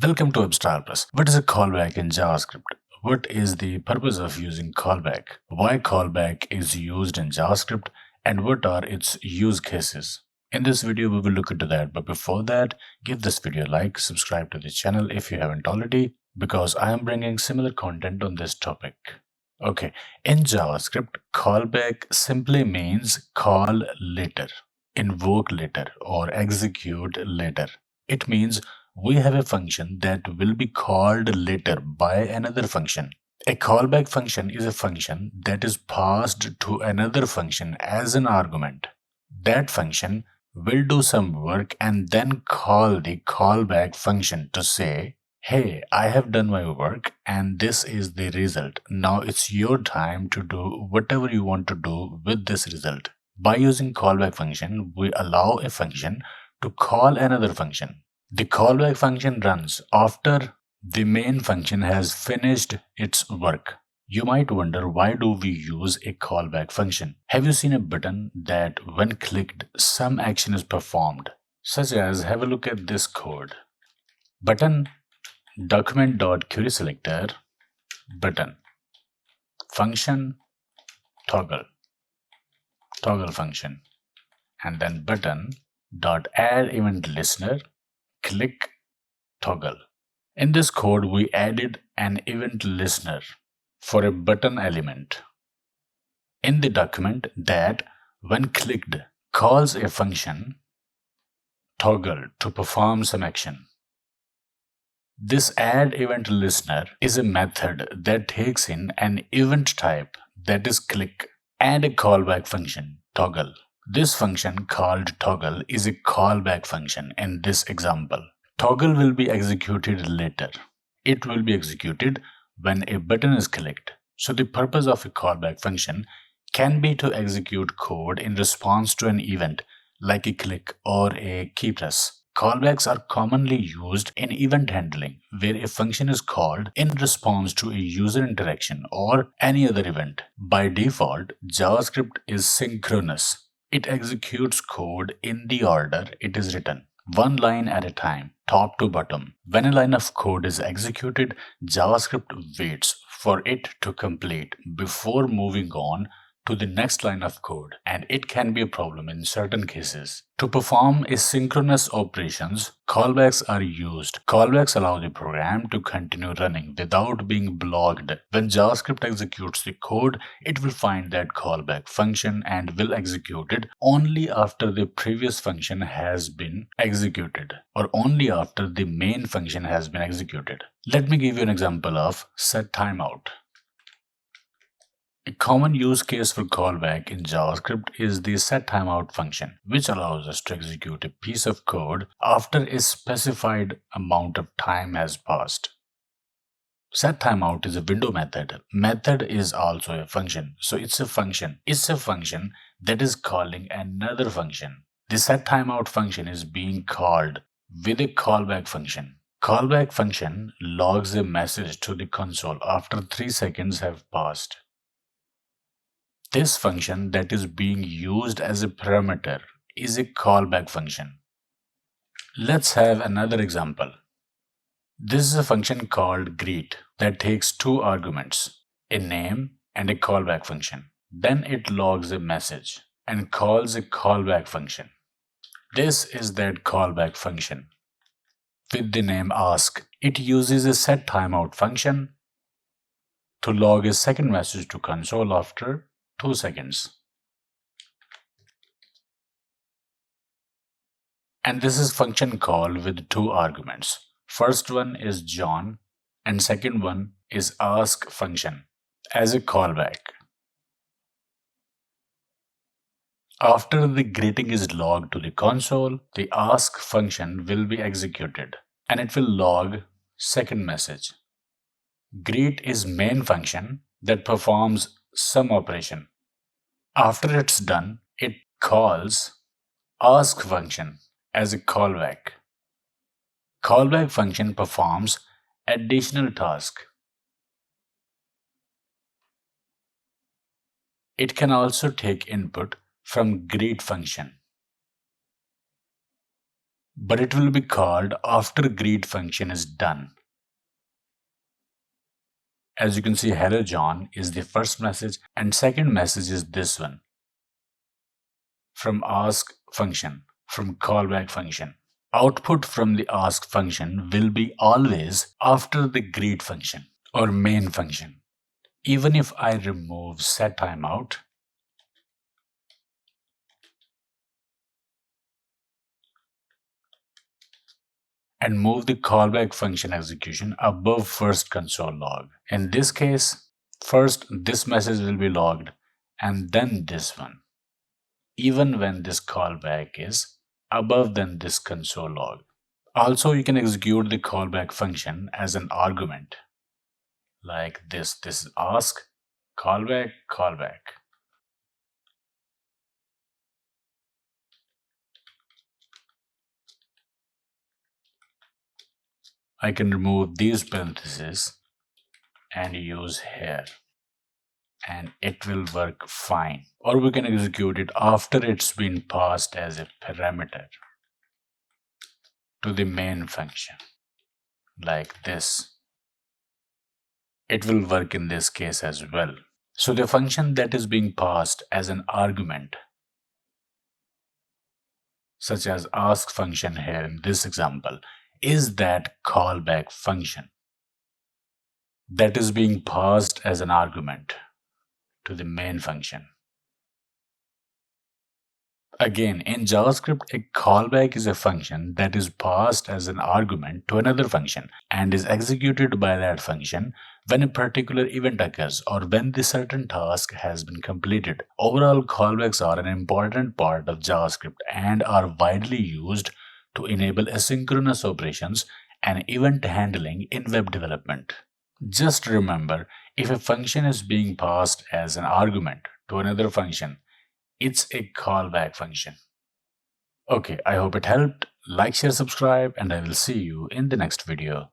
Welcome to Abstract Plus. What is a callback in JavaScript? What is the purpose of using callback? Why callback is used in JavaScript? And what are its use cases? In this video, we will look into that. But before that, give this video a like, subscribe to the channel if you haven't already, because I am bringing similar content on this topic. Okay, in JavaScript, callback simply means call later, invoke later, or execute later. It means we have a function that will be called later by another function. A callback function is a function that is passed to another function as an argument. That function will do some work and then call the callback function to say, hey, I have done my work and this is the result. Now it's your time to do whatever you want to do with this result. By using callback function, we allow a function to call another function. The callback function runs after the main function has finished its work. You might wonder, why do we use a callback function? Have you seen a button that when clicked some action is performed? Such as, have a look at this code. Button document.querySelector button function toggle function, and then button dot add event listener click toggle. In this code, we added an event listener for a button element in the document that, when clicked, calls a function toggle to perform some action. This add event listener is a method that takes in an event type, that is click, and a callback function toggle. This function called toggle is a callback function in this example. Toggle will be executed later. It will be executed when a button is clicked. So the purpose of a callback function can be to execute code in response to an event like a click or a key press. Callbacks are commonly used in event handling, where a function is called in response to a user interaction or any other event. By default, JavaScript is synchronous. It executes code in the order it is written, one line at a time, top to bottom. When a line of code is executed, JavaScript waits for it to complete before moving on to the next line of code, and it can be a problem in certain cases. To perform asynchronous operations, callbacks are used. Callbacks allow the program to continue running without being blocked. When JavaScript executes the code, it will find that callback function and will execute it only after the previous function has been executed, or only after the main function has been executed. Let me give you an example of setTimeout. A common use case for callback in JavaScript is the setTimeout function, which allows us to execute a piece of code after a specified amount of time has passed. SetTimeout is a window method. Method is also a function. So it's a function. It's a function that is calling another function. The setTimeout function is being called with a callback function. Callback function logs a message to the console after 3 seconds have passed. This function that is being used as a parameter is a callback function. Let's have another example. This is a function called greet that takes 2 arguments, a name and a callback function. Then it logs a message and calls a callback function. This is that callback function. With the name ask, it uses a setTimeout function to log a second message to console after 2 seconds. And this is function call with 2 arguments. First one is John and second one is ask function as a callback. After the greeting is logged to the console, the ask function will be executed and it will log second message. Greet is main function that performs some operation. After it's done, it calls ask function as a callback. Callback function performs additional task. It can also take input from greet function. but it will be called after greet function is done. As you can see, hello John is the first message, and second message is this one from ask function, from callback function. Output from the ask function will be always after the greet function or main function. Even if I remove set timeout and move the callback function execution above first console log. In this case, first this message will be logged and then this one, even when this callback is above than this console log. Also, you can execute the callback function as an argument like this. This is ask, callback, callback. I can remove these parentheses and use here, and it will work fine. Or we can execute it after it's been passed as a parameter to the main function like this. It will work in this case as well. So the function that is being passed as an argument, such as ask function here in this example, is that callback function that is being passed as an argument to the main function. Again, in JavaScript, a callback is a function that is passed as an argument to another function and is executed by that function when a particular event occurs or when the certain task has been completed. Overall, callbacks are an important part of JavaScript and are widely used to enable asynchronous operations and event handling in web development. Just remember, if a function is being passed as an argument to another function, it's a callback function. Okay, I hope it helped. Like, share, subscribe, and I will see you in the next video.